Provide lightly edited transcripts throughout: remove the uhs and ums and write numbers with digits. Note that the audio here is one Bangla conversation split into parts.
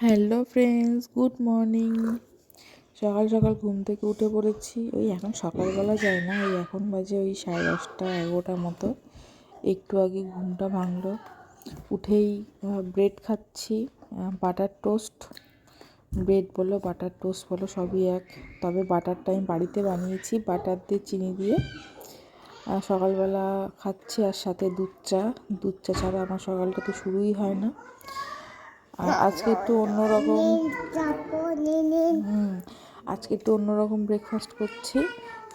Hello friends, good morning. সকাল সকাল ঘুম থেকে উঠে পড়েছি। ওই এখন সকালবেলা যায় না, ওই এখন বাজে ওই 10:30 11টার মতো। একটু আগে ঘুমটা ভাঙলো। উঠেই ব্রেড খাচ্ছি, বাটার টোস্ট। ব্রেড বলো বাটার টোস্ট বলো সবই এক, তবে বাটারটা আমি বাড়িতে বানিয়েছি, বাটার দিয়ে চিনি দিয়ে। সকালবেলা খাচ্ছি, আর সাথে দুধ চা ছাড়া আমার সকালটা তো শুরুই হয় না। আর আজকে একটু অন্যরকম ব্রেকফাস্ট করছি।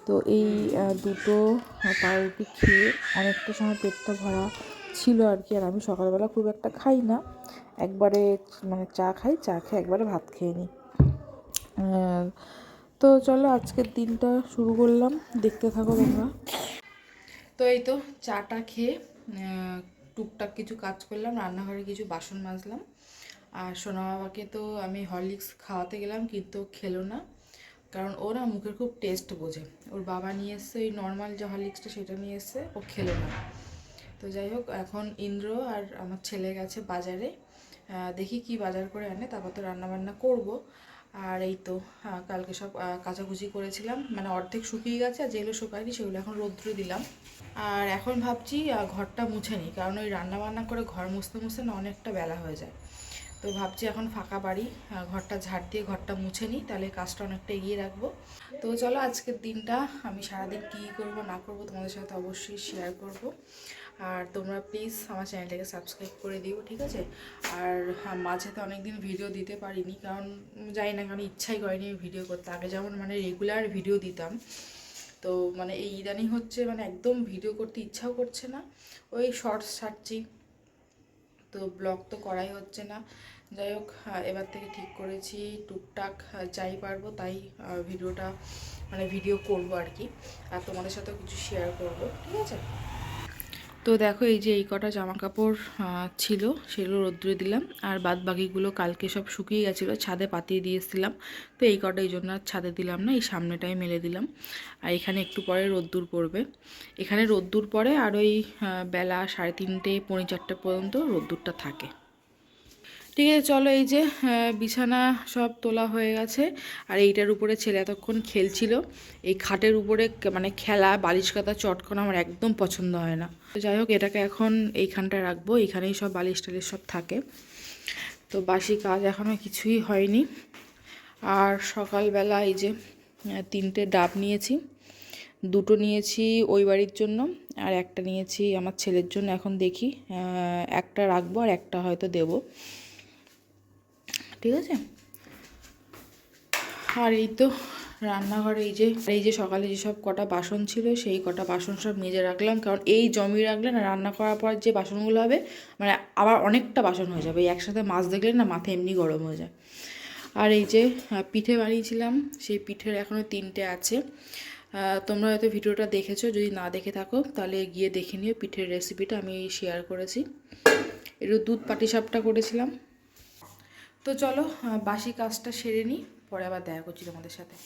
তো এই দুটো পাউরুটি খেয়ে অনেকটা সময় পেটটা ভরা ছিল আর কি। আর আমি সকালবেলা খুব একটা খাই না, একবারে মানে চা খেয়ে একবারে ভাত খেয়ে নিই। তো চলো আজকের দিনটা শুরু করলাম, দেখতে থাকো তোমরা। তো এই তো চাটা খেয়ে টুকটাক কিছু কাজ করলাম, রান্নাঘরে কিছু বাসন মাজলাম। আর সোনা বাবাকে তো আমি হরলিক্স খাওয়াতে গেলাম, কিন্তু খেলো না, কারণ ও না মুখের খুব টেস্ট বোঝে। ওর বাবা নিয়ে এসছে ওই নর্মাল যে হরলিক্সটা, সেটা নিয়ে এসছে, ও খেলো না। তো যাই হোক, এখন ইন্দ্র আর আমার ছেলে গেছে বাজারে, দেখি কি বাজার করে আনে, তারপর তো রান্নাবান্না করব। আর এই তো কালকে সব কাচাকুচি করেছিলাম, মানে অর্ধেক শুকিয়ে গেছে, আর যেগুলো শুকায়নি সেগুলো এখন রোদ্রে দিলাম। আর এখন ভাবছি ঘরটা মুছে নিই, কারণ ওই রান্নাবান্না করে ঘর মুছতে মুছতে না অনেকটা বেলা হয়ে যায়। তো ভাবছি এখন ফাঁকা বাড়ি, ঘরটা ঝাড় দিয়ে ঘরটা মুছে নিই, তাহলে কাজটা অনেকটা এগিয়ে রাখবো। তো চলো আজকের দিনটা আমি সারাদিন কী করব না করব তোমাদের সাথে অবশ্যই শেয়ার করব। আর তোমরা প্লিজ আমার চ্যানেলটাকে সাবস্ক্রাইব করে দিও, ঠিক আছে? আর মাঝে তো অনেকদিন ভিডিও দিতে পারিনি, কারণ জানি না, কারণ ইচ্ছাই করেনি ভিডিও করতে। আগে যেমন মানে রেগুলার ভিডিও দিতাম, তো মানে এই ইদানিং হচ্ছে মানে একদম ভিডিও করতে ইচ্ছাও করছে না, ওই শর্টস ছাড়ছি, তো ব্লগ তো করাই হচ্ছে না। যাই হোক, এবার থেকে ঠিক করেছি টুকটাক যাই পারবো তাই ভিডিও করব আর কি, আর তোমাদের সাথেও কিছু শেয়ার করব, ঠিক আছে? তো দেখো, এই যে এই কটা জামা কাপড় ছিল, সেগুলো রোদ্দুরে দিলাম, আর বাদ বাকিগুলো কালকে সব শুকিয়ে গেছিলো, ছাদে পাতিয়ে দিয়েছিলাম। তো এই কটা এই জন্য আর ছাদে দিলাম না, এই সামনেটাই মেলে দিলাম। আর এখানে একটু পরে রোদ্দুর পড়বে, এখানে রোদ্দুর পড়ে, আর ওই বেলা 3:30 পৌনে 4টে পর্যন্ত রোদ্দুরটা থাকে। ঠিক আছে, চলো এই যে বিছানা সব তোলা হয়ে গেছে। আর এইটার উপরে ছেলে এতক্ষণ খেলছিল, এই খাটের উপরে মানে খেলা বালিশ কাতা চটকানো আমার একদম পছন্দ হয় না। তো যাই হোক, এটাকে এখন এইখানটায় রাখবো, এইখানেই সব বালিশ টালিশ সব থাকে। তো বাসি কাজ এখনও কিছুই হয়নি। আর সকালবেলা এই যে 3টে ডাব নিয়েছি, 2টো নিয়েছি ওই বাড়ির জন্য, আর একটা নিয়েছি আমার ছেলের জন্য। এখন দেখি একটা রাখবো আর একটা হয়তো দেবো, ঠিক আছে? আর এই তো রান্নাঘরে এই যে সকালে যেসব কটা বাসন ছিল, সেই কটা বাসন সব মেজে রাখলাম, কারণ এই জমিয়ে রাখলে না রান্না করার পর যে বাসনগুলো হবে, মানে আবার অনেকটা বাসন হয়ে যাবে, একসাথে মাছ দেখলে না মাথা এমনি গরম হয়ে যায়। আর এই যে পিঠে বানিয়েছিলাম, সেই পিঠের এখনও 3টে আছে। তোমরা হয়তো ভিডিওটা দেখেছো, যদি না দেখে থাকো তাহলে গিয়ে দেখে নিও, পিঠের রেসিপিটা আমি শেয়ার করেছি। একটু দুধ পাটিসাপটা করেছিলাম। তো চলো বাসি কাজটা সেরে নিই, পরে আবার দেখা করছি তোমাদের সাথে।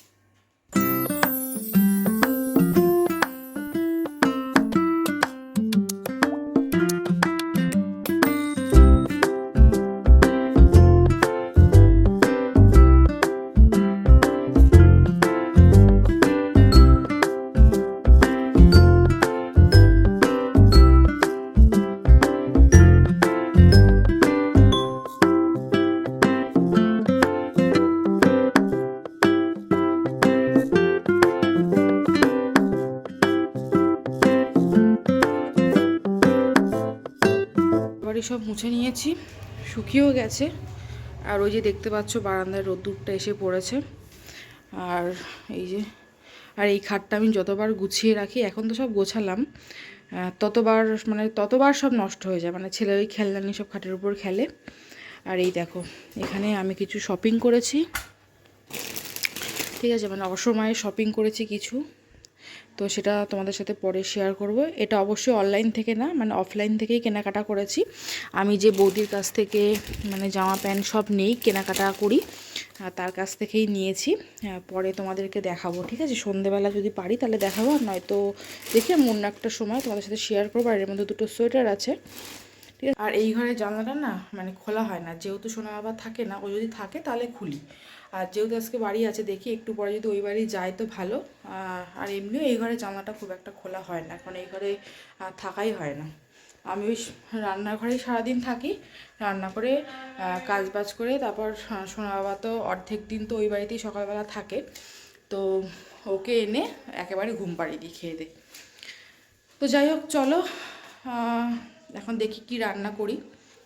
বাড়ি সব মুছে নিয়েছি, শুকিয়েও গেছে। আর ওই যে দেখতে পাচ্ছ বারান্দায় রোদ্দুরটা এসে পড়েছে। আর এই যে, আর এই খাটটা আমি যতবার গুছিয়ে রাখি, এখন তো সব গোছালাম, ততবার সব নষ্ট হয়ে যায়, মানে ছেলে ওই খেলনা নিয়ে সব খাটের উপর খেলে। আর এই দেখো, এখানে আমি কিছু শপিং করেছি, ঠিক আছে? মানে অসময়ে শপিং করেছি কিছু, তো সেটা তোমাদের সাথে পরে শেয়ার করব। এটা অবশ্যই অনলাইন থেকে না, মানে অফলাইন থেকেই কেনাকাটা করেছি। আমি যে বৌদির কাছ থেকে মানে জামা প্যান্ট সব নেই, কেনাকাটা করি, তার কাছ থেকেই নিয়েছি। পরে তোমাদেরকে দেখাবো, ঠিক আছে? সন্ধেবেলা যদি পারি তাহলে দেখাবো, আর নয়তো দেখি অন্য একটা সময় তোমাদের সাথে শেয়ার করবো। আর এর মধ্যে 2টো সোয়েটার আছে, ঠিক আছে। আর এই ঘরের জানলাটা না মানে খোলা হয় না, যেহেতু সোনা বাবা থাকে না, ও যদি থাকে তাহলে খুলি, আর যেহেতু আজকে বাড়ি আছে দেখি একটু পরে যদি ওই বাড়ি যায় তো ভালো। আর এমনিও এই ঘরে জানলাটা খুব একটা খোলা হয় না, কারণ এই ঘরে থাকাই হয় না। আমি ওই রান্নাঘরেই সারাদিন থাকি, রান্না করে কাজ বাজ করে, তারপর সোনা বাবা তো অর্ধেক দিন তো ওই বাড়িতেই সকালবেলা থাকে, তো ওকে এনে একেবারে ঘুম পাড়িয়ে দিই খেয়ে দে। তো যাই হোক চলো, এখন দেখি কি রান্না করি,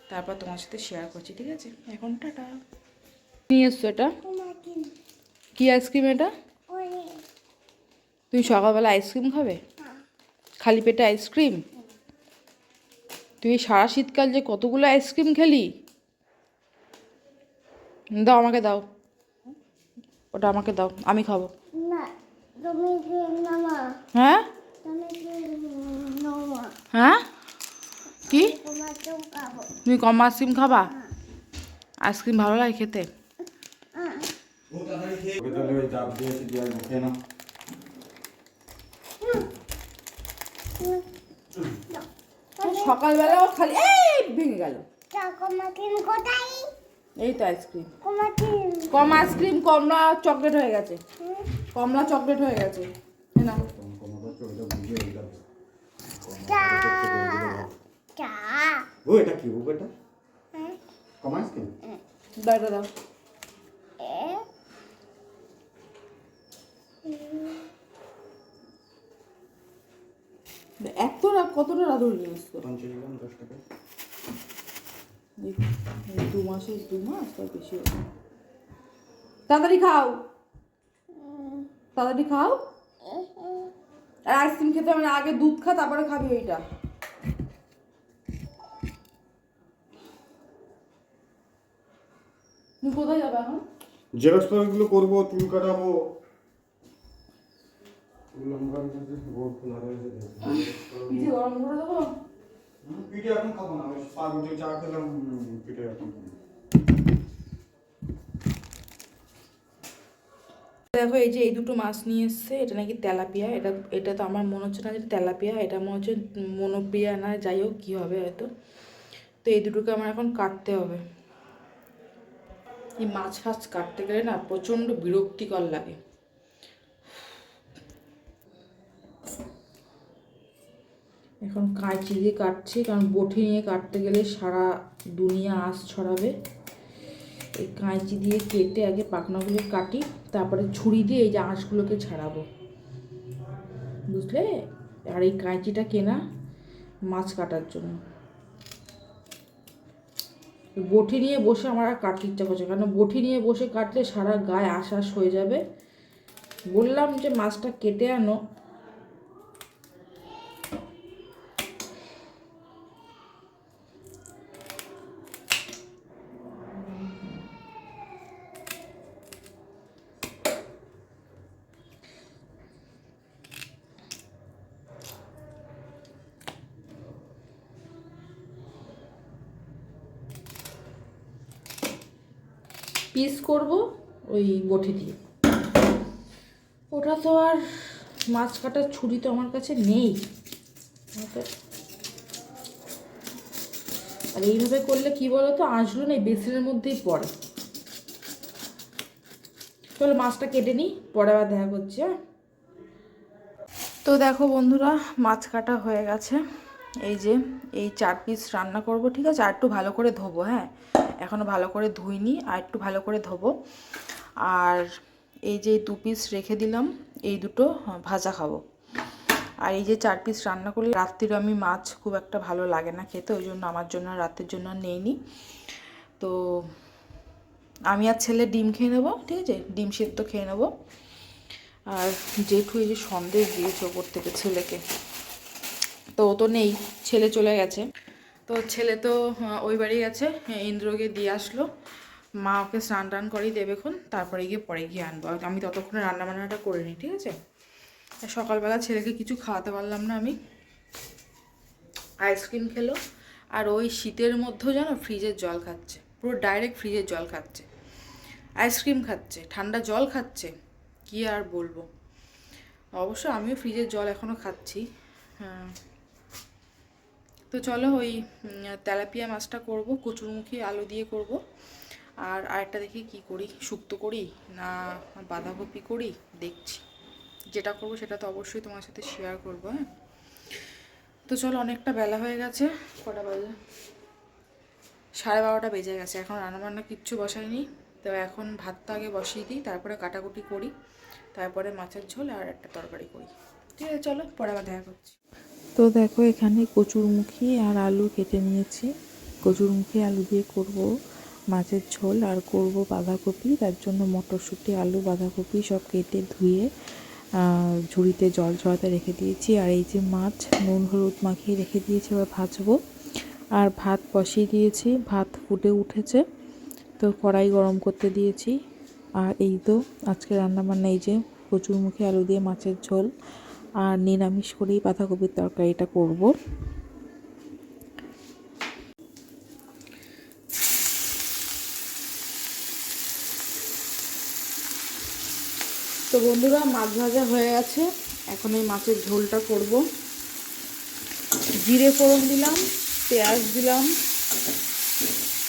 তারপর তোমার সাথে শেয়ার করছি, ঠিক আছে? এখন টাটা। নিয়ে এসছো এটা কি আইসক্রিম? এটা তুমি সকালবেলা আইসক্রিম খাবে? খালি পেটে আইসক্রিম? তুই সারা শীতকাল যে কতগুলো আইসক্রিম খেলি। দাও আমাকে দাও, ওটা আমাকে দাও, আমি খাবো। হ্যাঁ হ্যাঁ কি তুমি কম আইসক্রিম খাবা? আইসক্রিম ভালো লাগে খেতে? সকালবেলাও খালি এই ভেঙে গেল। এই তো আইসক্রিম, কম আইসক্রিম, কমলা চকলেট হয়ে গেছে, কমলা চকলেট হয়ে গেছে। না এটা কি এটা কম আইসক্রিম দাও দাও। এত কতটা রাধুর নিয়ে আসতো? 50 গ্রাম 10 টাকা। 2 মাসে 2 মাস তার বেশি হবে। তাড়াতাড়ি খাও, তাড়াতাড়ি খাও। আর আইসক্রিম খেতে মানে আগে দুধ খা, তারপরে খাবি ওইটা। তুমি কোথায় যাবে এখন? জেরক্স ফাইলগুলো করবো, চুল কাটাবো। পিঠে গরম করে দেবো? পিঠে এখন খাবো না, ওই পাউরুটি চা খেলাম, পিঠে এখন খাবো। দেখো এই যে এই দুটো মাছ নিয়ে এসছে, এটা নাকি তেলাপিয়া। এটা তো আমার মনে হচ্ছে না যে তেলাপিয়া, এটা মনে হচ্ছে মনোপ্রিয়া, না যাই হোক কী হবে হয়তো। তো এই দুটোকে আমার এখন কাটতে হবে। এই মাছ ফাছ কাটতে গেলে না প্রচণ্ড বিরক্তিকর লাগে। এখন কাঁচি দিয়ে কাটছি, কারণ বটি নিয়ে কাটতে গেলে সারা দুনিয়া আঁশ ছড়াবে। এই কাঁচি দিয়ে কেটে আগে পাখনাগুলো কাটি, তারপরে ছুরি দিয়ে এই যে আঁশগুলোকে ছাড়াবো, বুঝলে? আর এই কাঁচিটা কেনা মাছ কাটার জন্য। বটি নিয়ে বসে আমার আর কাটতে ইচ্ছা করছে, কারণ বটি নিয়ে বসে কাটলে সারা গায়ে আঁশ হয়ে যাবে। বললাম যে মাছটা কেটে আনো, পিস করব ওই বটি দিয়ে। ওটা তো আর মাছ কাটার ছুরি তো আমার কাছে নেই, আর এইভাবে করলে কি বলতো, আঁশগুলো না বেসিনের মধ্যেই পড়ে। চলো মাছটা কেটে নিই, পরে আবার দেখা করছি। হ্যাঁ, তো দেখো বন্ধুরা, মাছ কাটা হয়ে গেছে। এই যে এই 4 পিস রান্না করব, ঠিক আছে? আর একটু ভালো করে ধোবো, হ্যাঁ এখনও ভালো করে ধুইনি, আর একটু ভালো করে ধোবো। আর এই যে 2 পিস রেখে দিলাম, এই দুটো ভাজা খাবো। আর এই যে 4 পিস রান্না করলে রাত্রির আমি মাছ খুব একটা ভালো লাগে না খেতে, ওই জন্য আমার জন্য রাতের জন্য নেইনি। তো আমি আর ছেলে ডিম খেয়ে নেবো, ঠিক আছে? ডিম সেদ্ধ খেয়ে নেবো। আর জেঠু এই যে সন্দেশ দিয়েছে ওপর থেকে ছেলেকে, তো ও তো নেই, ছেলে চলে গেছে। তো ছেলে তো ওই বাড়ি গেছে, ইন্দ্রকে দিয়ে আসলো। মা ওকে স্নান টান করেই দেবেক্ষণ, তারপরে গিয়ে পরে গিয়ে আনবো। আমি ততক্ষণে রান্নাবান্নাটা করে নিই, ঠিক আছে? সকালবেলা ছেলেকে কিছু খাওয়াতে পারলাম না আমি, আইসক্রিম খেলো। আর ওই শীতের মধ্যেও যেন ফ্রিজের জল খাচ্ছে, পুরো ডাইরেক্ট ফ্রিজের জল খাচ্ছে, আইসক্রিম খাচ্ছে, ঠান্ডা জল খাচ্ছে, কি আর বলবো। অবশ্য আমিও ফ্রিজের জল এখনও খাচ্ছি। হ্যাঁ, তো চলো ওই তেলাপিয়া মাছটা করব, কচুরমুখী আলু দিয়ে করব। আর আরেকটা দেখি কি করি, শুক্তো করি না বাঁধাকপি করি, দেখছি। যেটা করব সেটা তো অবশ্যই তোমার সাথে শেয়ার করবো। হ্যাঁ, তো চলো, অনেকটা বেলা হয়ে গেছে। কটা বাজে? 12:30 বেজে গেছে। এখন রান্নাবান্না কিচ্ছু বসাইনি। তো এখন ভাতটা আগে বসিয়ে দিই, তারপরে কাটাকুটি করি, তারপরে মাছের ঝোল আর একটা তরকারি করি। ঠিক আছে, চলো পরে আবার দেখা করছি। তো দেখো, এখানে কচুরমুখী আর আলু কেটে নিয়েছি। কচুরমুখী আলু দিয়ে করব মাছের ঝোল, আর করব বাঁধাকপি। তার জন্য মটরশুঁটি, আলু, বাঁধাকপি সব কেটে ধুয়ে ঝুড়িতে জল ঝরাতে রেখে দিয়েছি। আর এই যে মাছ নুন হলুদ মাখিয়ে রেখে দিয়েছি, এবার ভাজবো। আর ভাত বসিয়ে দিয়েছি, ভাত ফুটে উঠেছে, তো কড়াই গরম করতে দিয়েছি। আর এই তো আজকে রান্নাবান্না, এই যে কচুরমুখী আলু দিয়ে মাছের ঝোল, আর নিরামিষ করেই বাঁধাকপির তরকারিটা করব। তো বন্ধুরা, মাছ ভাজা হয়ে গেছে, এখন এই মাছের ঝোলটা করব। জিরে ফোড়ন দিলাম, পেঁয়াজ দিলাম,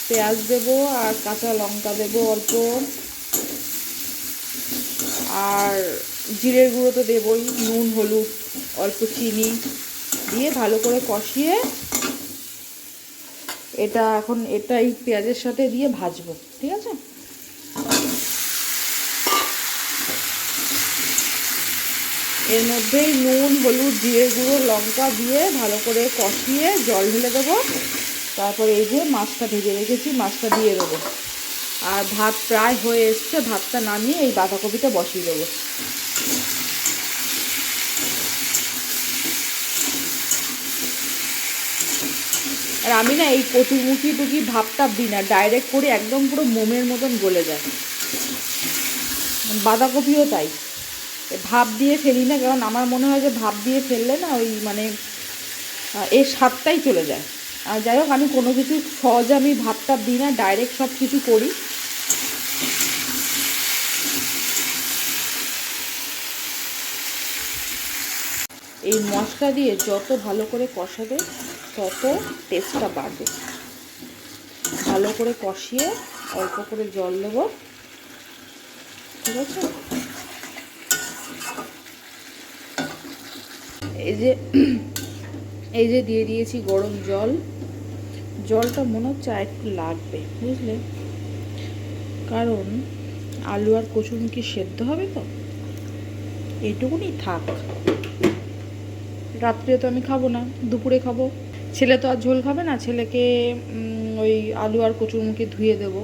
পেঁয়াজ দেবো আর কাঁচা লঙ্কা দেবো অল্প, আর জিরের গুঁড়ো তো দেবই, নুন হলুদ অল্প চিনি দিয়ে ভালো করে কষিয়ে এটা এই পেঁয়াজের সাথে দিয়ে ভাজবো। ঠিক আছে, এর মধ্যেই নুন হলুদ জিরের গুঁড়ো লঙ্কা দিয়ে ভালো করে কষিয়ে জল ঢেলে দেবো। তারপরে এই যে মাছটা ভেজে রেখেছি, মাছটা দিয়ে দেবো। আর ভাত প্রায় হয়ে এসছে, ভাতটা নামিয়ে এই বাঁধাকপিটা বসিয়ে দেবো। আর আমি না এই কচুরমুখী টুকি ভাপটাপ দিই না, ডাইরেক্ট করে একদম পুরো মোমের মতন গলে যায়। বাঁধাকপিও তাই, ভাপ দিয়ে ফেলি না, কারণ আমার মনে হয় যে ভাপ দিয়ে ফেললে না ওই মানে এর স্বাদটাই চলে যায়। আর যাই হোক, আমি কোনো কিছু সহজে আমি ভাপটাপ দিই না, ডাইরেক্ট সব কিছু করি। এই মশলা দিয়ে যত ভালো করে কষাবে তত টেস্টটা বাড়বে। ভালো করে কষিয়ে অল্প করে জল দেবো। ঠিক আছে, এই যে দিয়ে দিয়েছি গরম জল। জলটা মনে হচ্ছে একটু লাগবে, বুঝলে, কারণ আলু আর কচুরমুখী সেদ্ধ হবে তো। এইটুকুনি থাক, রাত্রে তো আমি খাবো না, দুপুরে খাবো। ছেলে তো আর ঝোল খাবে না, ছেলেকে ওই আলু আর কচুরমুখী ধুয়ে দেবো,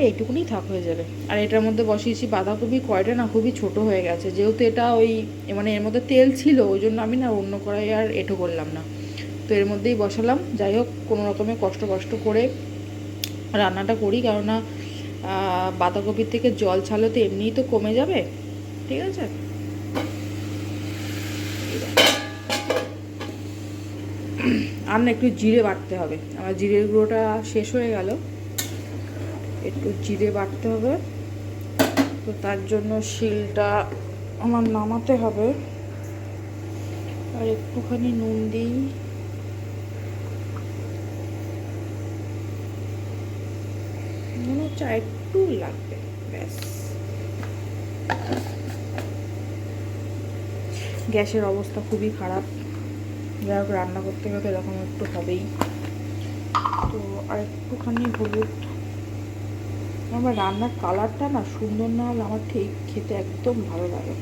এইটুকুনি থাক, হয়ে যাবে। আর এটার মধ্যে বসিয়েছি বাঁধাকপি, কয়টা না খুবই ছোট হয়ে গেছে, যেহেতু এটা ওই মানে এর মধ্যে তেল ছিল, ওই জন্য আমি না অন্য কড়াই আর এঁটো করলাম না, তো এর মধ্যেই বসালাম। যাই হোক, কোনো রকমে কষ্ট করে রান্নাটা করি, কেননা বাঁধাকপির থেকে জল ছাড়লে তো এমনিই তো কমে যাবে। ঠিক আছে, আর না একটু জিরে বাটতে হবে, আমার জিরের গুঁড়োটা শেষ হয়ে গেল, একটু জিরে বাটতে হবে। তো তার জন্য শিলটা আমার নামাতে হবে। আর একটুখানি নুন দিই, মনে হচ্ছে একটু লাগবে, ব্যাস। গ্যাসের অবস্থা খুবই খারাপ, যাই হোক রান্না করতে গেলে এরকম একটু হবেই। তো আর একটুখানি হলুদ। আমার রান্নার কালারটা না সুন্দর না হলে আমার ঠিক খেতে একদম ভালো লাগে।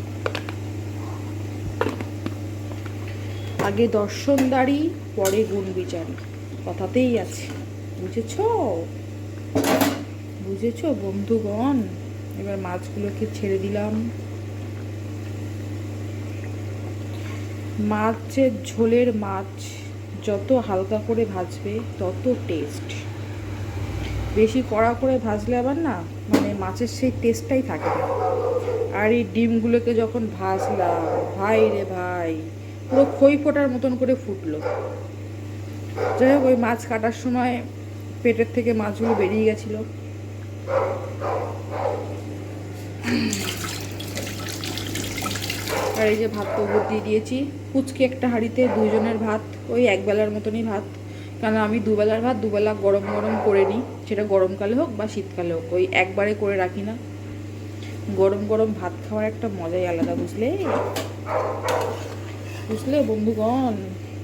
আগে দর্শনদারি, পরে গুণ বিচারি, কথাতেই আছে, বুঝেছো বন্ধুগণ। এবার মাছগুলোকে ছেড়ে দিলাম। মাছের ঝোলের মাছ যত হালকা করে ভাজবে তত টেস্ট। বেশি কড়া করে ভাজলে আবার না মানে মাছের সেই টেস্টটাই থাকে না। আর এই ডিমগুলোকে যখন ভাজলাম, ভাই রে ভাই, পুরো খই ফোটার মতন করে ফুটলো। যাই হোক, ওই মাছ কাটার সময় পেটের থেকে মাছগুলো বেরিয়ে গেছিলো। আর এই যে ভাত তো উপর দিয়ে দিয়েছি, কুচকি একটা হাঁড়িতে দুজনের ভাত, ওই একবেলার মতনই ভাত, কারণ আমি দুবেলার ভাত দুবেলা গরম গরম করে নিই, সেটা গরমকালে হোক বা শীতকালে হোক, ওই একবারে করে রাখি না। গরম গরম ভাত খাওয়ার একটা মজাই আলাদা, বুঝলে বুঝলে বন্ধুগণ।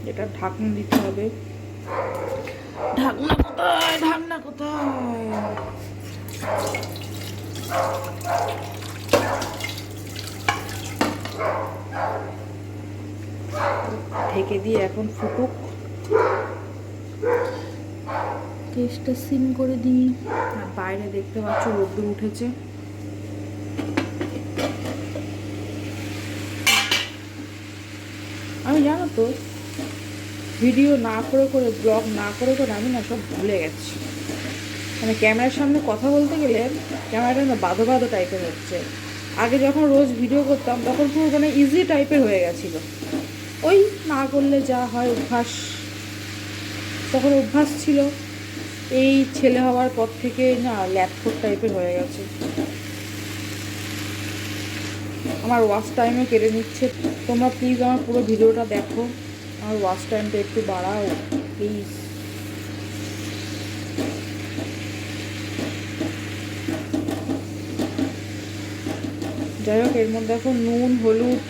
এটা ঢাকনা দিতে হবে। ঢাকনা কোথায়, ঢাকনা কোথায়? ঢেকে দিয়ে এখন ফুটুক, গ্যাসটা সিম করে দিই। আর বাইরে দেখতে পাচ্ছ রোদ্দুর উঠেছে। আমি জানো তো ভিডিও না করে করে, ব্লগ না করে করে আমি না সব ভুলে গেছি। মানে ক্যামেরার সামনে কথা বলতে গেলে ক্যামেরাটা না বাঁধো বাঁধো টাইপের হচ্ছে। আগে যখন রোজ ভিডিও করতাম তখন পুরো মানে ইজি টাইপের হয়ে গেছিলো। ওই না করলে যা হয় অভ্যাস, তখন অভ্যাস ছিল। এই ছেলে হওয়ার পর থেকে না ল্যাপটপ টাইপের হয়ে গেছে। আমার ওয়াচ টাইমও কেড়ে নিচ্ছে। তোমরা প্লিজ আমার পুরো ভিডিওটা দেখো, আমার ওয়াচ টাইমটা একটু বাড়াও প্লিজ। যাই হোক, এর মধ্যে এখন নুন হলুদ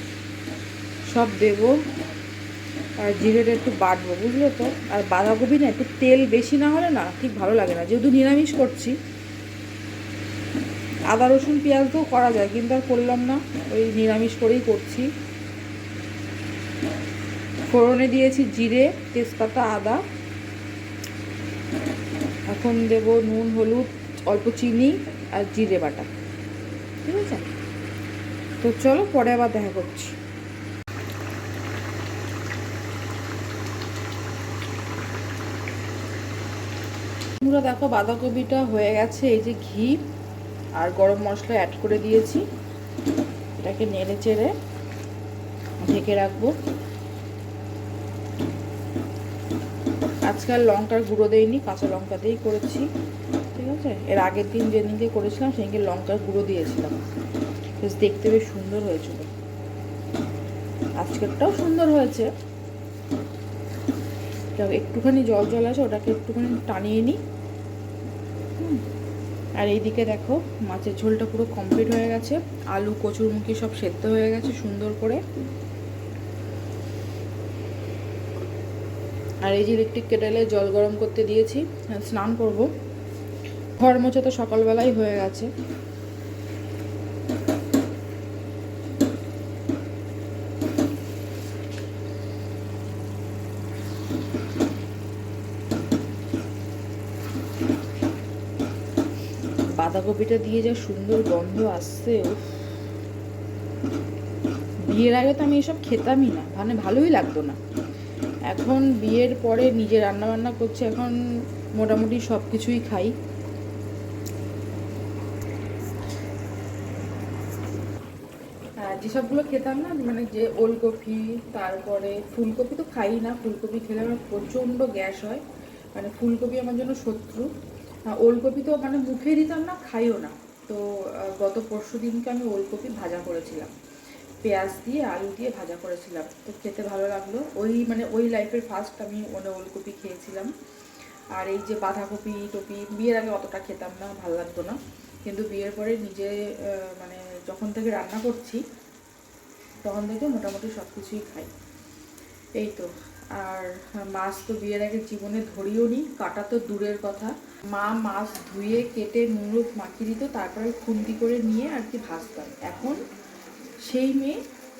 সব দেবো, আর জিরেটা একটু বাটবো, বুঝলে তো। আর বাঁধাকপি না একটু তেল বেশি না হলে না ঠিক ভালো লাগে না, যেহেতু নিরামিষ করছি। আদা রসুন পেঁয়াজ তো করা যায়, কিন্তু আর করলাম না, ওই নিরামিষ করেই করছি। ফোড়নে দিয়েছি জিরে, তেজপাতা, আদা। এখন দেব নুন হলুদ, অল্প চিনি আর জিরে বাটা, ঠিক আছে। তো চলো পরে আবার দেখা করছি। তোমরা দেখো বাঁধাকপিটা হয়ে গেছে, এই যে ঘি আর গরম মশলা অ্যাড করে দিয়েছি। এটাকে নেড়ে চেড়ে ঢেকে রাখবো। আজকাল লঙ্কার গুঁড়ো দেইনি, কাঁচা লঙ্কা দিয়েই করেছি, ঠিক আছে। এর আগের দিন যেদিনকে করেছিলাম সেদিনকে লঙ্কার গুঁড়ো দিয়েছিলাম, বেশ দেখতে বেশ সুন্দর হয়েছিল। আজকেরটাও সুন্দর হয়েছে। একটুখানি জল জল আছে, ওটাকে একটুখানি টানিয়ে নিই। আর এইদিকে দেখো মাছের ঝোলটা পুরো কমপ্লিট হয়ে গেছে, আলু কচুরমুখী সব সেদ্ধ হয়ে গেছে সুন্দর করে। আর এই যে ইলেকট্রিক কেটেলে জল গরম করতে দিয়েছি, স্নান করব। ঘর মোছা তো সকালবেলাই হয়ে গেছে। বাঁধাকপিটা দিয়ে যা সুন্দর গন্ধ আসছে, বিয়ের আগে তো আমি এসব খেতামই না, মানে ভালোই লাগতো না। এখন বিয়ের পরে নিজে রান্না বান্না করছি, এখন মোটামুটি সব কিছুই খাই। যেসবগুলো খেতাম না, মানে যে ওলকপি, তারপরে ফুলকপি তো খাই না, ফুলকপি খেলে আমার প্রচণ্ড গ্যাস হয়, মানে ফুলকপি আমার জন্য শত্রু। ওলকপি তো মানে মুখে দিতাম না, খাইও না। তো গত পরশু দিনকে আমি ওলকপি ভাজা করেছিলাম, পেঁয়াজ দিয়ে আলু দিয়ে ভাজা করেছিলাম, তো খেতে ভালো লাগলো। ওই মানে ওই লাইফের ফার্স্ট আমি ওলকপি খেয়েছিলাম। আর এই যে বাঁধাকপি টপি বিয়ের আগে অতটা খেতাম না, ভালো লাগতো না, কিন্তু বিয়ের পরে নিজে মানে যখন থেকে রান্না করছি তখন থেকে মোটামুটি সব কিছুই খাই, এই তো। আর মাছ তো বিয়ের আগে জীবনে ধরিও নি, কাটা তো দূরের কথা। মা মাছ ধুয়ে কেটে নুন মাখিয়ে দিত, তারপরে খুন্তি করে নিয়ে আর কি ভাজতাম। এখন সেই মেয়ে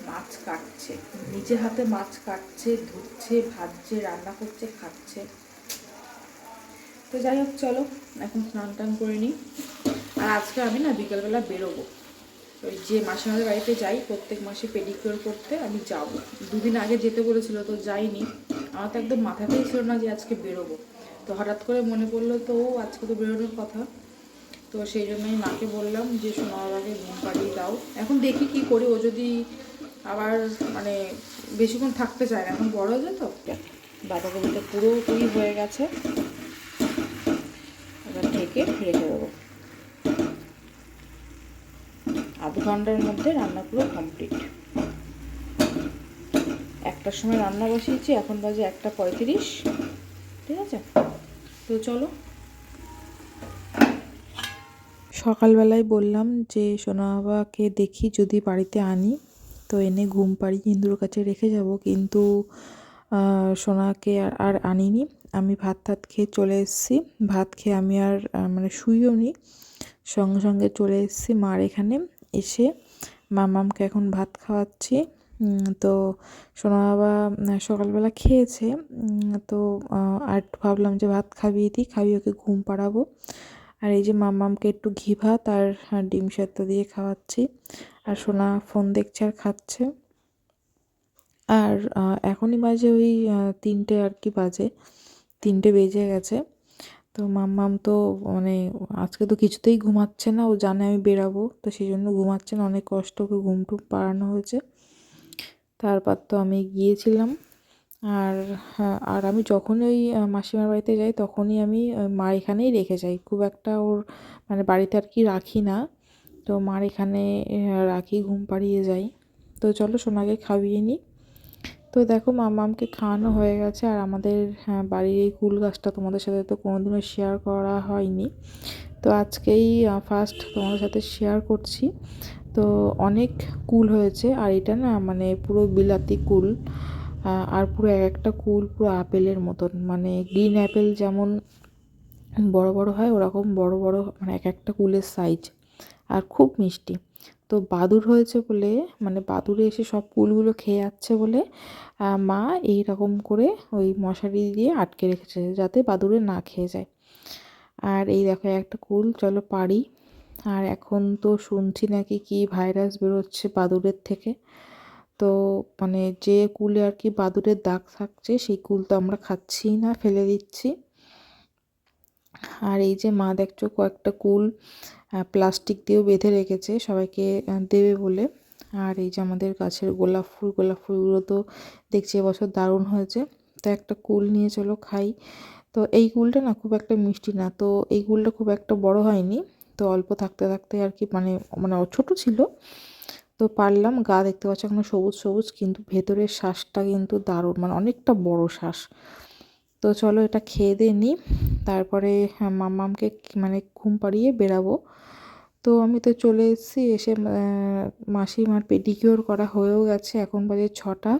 মাছ কাটছে, নিজে হাতে মাছ কাটছে, ধুচ্ছে, ভাজছে, রান্না করছে, খাচ্ছে। তো যাই হোক, চলো এখন স্নান টান করে নিই। আর আজকে আমি না বিকেলবেলা বেরোবো, ওই যে মাসিমাদের বাড়িতে যাই প্রত্যেক মাসে পেডিকিওর করতে, আমি যাব। দুদিন আগে যেতে বলেছিল, তো যাইনি। আমার তো একদম মাথাতেই ছিল না যে আজকে বেরোবো, তো হঠাৎ করে মনে পড়লো, তো আজকে তো বেরোনোর কথা। তো সেই জন্যই মাকে বললাম যে সোনাবাবাকে ঘুম পাড়িয়ে দাও। এখন দেখি কি করি, ও যদি আবার মানে বেশিক্ষণ থাকতে চায় না, এখন বড় হয়ে তো। বাঁধাকপিটা পুরোপুরি হয়ে গেছে, এবার ঢেকে রেখে দেবো। আধ ঘন্টার মধ্যে রান্না পুরো কমপ্লিট। একটার সময় রান্না বসিয়েছি, এখন বাজে 1:35। ঠিক আছে, তো চলো। সকালবেলায় বললাম যে সোনা বাবাকে দেখি যদি বাড়িতে আনি, তো এনে ঘুম পাড়িয়ে ইন্দুর কাছে রেখে যাব, কিন্তু সোনাকে আর আনিনি। আমি ভাত খেয়ে চলে এসেছি। ভাত খেয়ে আমি আর মানে শুইও নি, সঙ্গে সঙ্গে চলে এসেছি মার এখানে। এসে মামামকে এখন ভাত খাওয়াচ্ছি। তো সোনা বাবা সকালবেলা খেয়েছে, তো আর ভাবলাম যে ভাত খাইয়ে ওকে ঘুম পাড়াবো। আর এই যে মামামকে একটু ঘি ভাত আর ডিম সেদ্ধ দিয়ে খাওয়াচ্ছি, আর সোনা ফোন দেখছে আর খাচ্ছে। আর এখনই বাজে ওই 3টে আর কি বাজে, 3টে বেজে গেছে। তো মাম্মাম তো মানে আজকে তো কিছুতেই ঘুমাচ্ছে না, ও জানে আমি বেরাবো, তো সেই জন্য ঘুমাচ্ছে না। অনেক কষ্ট ওকে ঘুমটুম পাড়ানো হয়েছে। তারপর তো আমি গিয়েছিলাম। আর আর আমি যখনই ওই মাসিমার বাড়িতে যাই তখনই আমি মার এখানেই রেখে যাই, খুব একটা ওর মানে বাড়িতে আর কি রাখি না। তো মার এখানে রাখি, ঘুম পাড়িয়ে যাই। তো চলো সোনাকে খাইয়ে নিই। তো দেখো মামামকে খাওয়ানো হয়ে গেছে। আর আমাদের বাড়ির এই কুল গাছটা তোমাদের সাথে তো কোনোদিনও শেয়ার করা হয়নি, তো আজকেই ফার্স্ট তোমাদের সাথে শেয়ার করছি। তো অনেক কুল হয়েছে, আর এটা না মানে পুরো বিলাতি কুল। আর পুরো এক একটা কুল পুরো আপেলের মতন, মানে গ্রিন অ্যাপেল যেমন বড় বড় হয় ওরকম বড় বড়, মানে এক একটা কুলের সাইজ, আর খুব মিষ্টি। তো বাদুড় হয়েছে বলে, মানে বাদুড়ে এসে সব কুলগুলো খেয়ে যাচ্ছে বলে মা এই রকম করে ওই মশারি দিয়ে আটকে রেখেছে যাতে বাদুড়ে না খেয়ে যায়। আর এই দেখো একটা কুল, চলো পারি। আর এখন তো শুনছি নাকি কি ভাইরাস বেরোচ্ছে বাদুড়ের থেকে, তো মানে যে কুলে আর কি বাদুড়ের দাগ থাকছে সেই কুল তো আমরা খাচ্ছি না, ফেলে দিচ্ছি। আর এই যে মা দেখছো কয়েকটা কুল প্লাস্টিক দিয়েও বেঁধে রেখেছে সবাইকে দেবে বলে। আর এই যে আমাদের গাছের গোলাপ ফুলগুলো তো দেখছি এবছর দারুণ হয়েছে। তো একটা কুল নিয়ে চলো খাই। তো এই কুলটা না খুব একটা মিষ্টি না, তো এই কুলটা খুব একটা বড় হয়নি, তো অল্প থাকতে থাকতে আর কি মানে মানে ছোটো ছিল, তো পারলাম। গা দেখতে পাচ্ছ এখন সবুজ সবুজ, কিন্তু ভেতরের শ্বাসটা কিন্তু দারুণ, মানে অনেকটা বড় শ্বাস। তো চলো এটা খেয়ে দিয়ে নিই, তারপরে মাম্মামকে মানে ঘুম পাড়িয়ে বেরাবো। তো আমি তো চলে এসেছি, এসে মাসিমার পেডিকিওর করা হয়েও গেছে, এখন বাজে 6টা।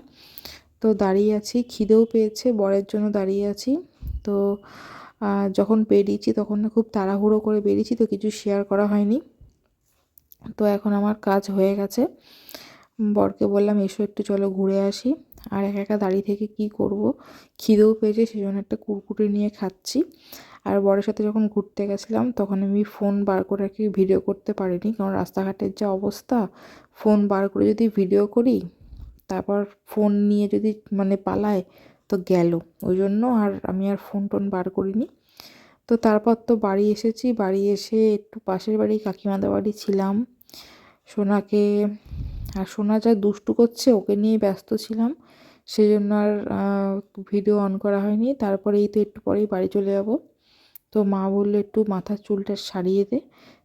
তো দাঁড়িয়ে আছি, খিদেও পেয়েছে, বরের জন্য দাঁড়িয়ে আছি। তো যখন বেরিয়েছি তখন না খুব তাড়াহুড়ো করে বেরিয়েছি, তো কিছু শেয়ার করা হয়নি। তো এখন আমার কাজ হয়ে গেছে, বরকে বললাম এসো একটু চলো ঘুরে আসি। আর একা একা দাঁড়িয়ে থেকে কি করব, খিদেও পেয়েছে, সেই জন্য একটা কুরকুরে নিয়ে খাচ্ছি। আর বরের সাথে যখন ঘুরতে গেছিলাম তখন আমি ফোন বার করে আর কি ভিডিও করতে পারিনি, কারণ রাস্তাঘাটের যা অবস্থা, ফোন বার করে যদি ভিডিও করি তারপর ফোন নিয়ে যদি মানে পালায় তো গেল, ওই জন্য আর আমি আর ফোন টোন বার করিনি। তো তারপর তো বাড়ি এসেছি, বাড়ি এসে একটু পাশের বাড়ি কাকিমাদের বাড়ি ছিলাম। সোনাকে, আর সোনা যা দুষ্টু করছে ওকে নিয়ে ব্যস্ত ছিলাম, সেই জন্য আর ভিডিও অন করা হয়নি। তারপরে এই তো একটু পরেই বাড়ি চলে যাব। তো মা বললো একটু মাথার চুলটা সারিয়ে দে,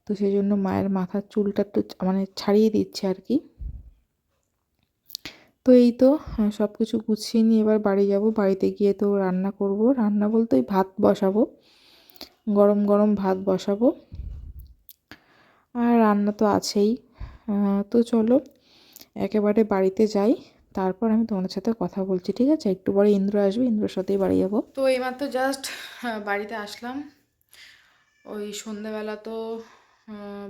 তো সেই জন্য মায়ের মাথার চুলটা একটু মানে ছাড়িয়ে দিচ্ছে আর কি। তো এই তো সব কিছু গুছিয়ে নিয়ে এবার বাড়ি যাব। বাড়িতে গিয়ে তো রান্না করব, রান্না বলতে ওই ভাত বসাবো, গরম গরম ভাত বসাবো, আর রান্না তো আছেই। তো চলো একেবারে বাড়িতে যাই, তারপর আমি তোমাদের সাথে কথা বলছি, ঠিক আছে? একটু পরে ইন্দ্র আসবে, ইন্দ্রর সাথেই বাড়ি যাবো। তো এইমাত্র জাস্ট বাড়িতে আসলাম। ওই সন্ধ্যাবেলা তো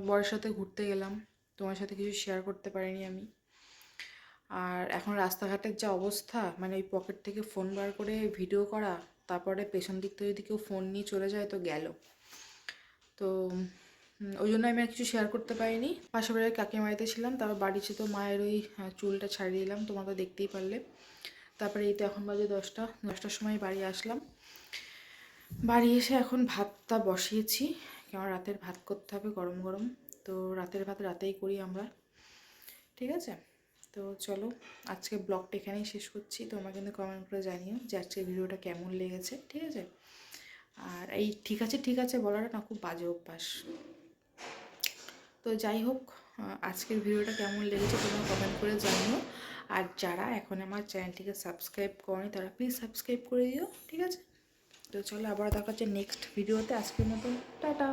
বরের সাথে ঘুরতে গেলাম, তোমার সাথে কিছু শেয়ার করতে পারিনি আমি। আর এখন রাস্তাঘাটের যা অবস্থা, মানে ওই পকেট থেকে ফোন বার করে ভিডিও করা, তারপরে পেছন দিক থেকে যদি কেউ ফোন নিয়ে চলে যায় তো গেল। তো ওই জন্য আমি আর কিছু শেয়ার করতে পারিনি। পাশের বাড়ির কাকিমার বাড়িতে ছিলাম, তারপর বাড়ি এসে তো মায়ের ওই চুলটা ছাড়িয়ে দিলাম, তোমরা তো দেখতেই পারলে। তারপরে এই তো এখন বাজে 10টার সময় বাড়ি আসলাম। বাড়ি এসে এখন ভাতটা বসিয়েছি, কেমন রাতের ভাত করতে হবে গরম গরম। তো রাতের ভাত রাতেই করি আমরা, ঠিক আছে? তো চলো আজকে ব্লগটা এখানেই শেষ করছি। তোমরা কিন্তু কমেন্ট করে জানিও যে আজকের ভিডিওটা কেমন লেগেছে, ঠিক আছে? আর এই ঠিক আছে বলাটা না খুব বাজে অভ্যাস। তো যাই হোক, আজকের ভিডিওটা কেমন লেগেছে তোমরা কমেন্ট করে জানিও। আর যারা এখন আমার চ্যানেলটিকে সাবস্ক্রাইব করেনি তারা প্লিজ সাবস্ক্রাইব করে দিও, ঠিক আছে? তো চলো আবার দেখা হচ্ছে নেক্সট ভিডিওতে। আজকের মতো টাটা।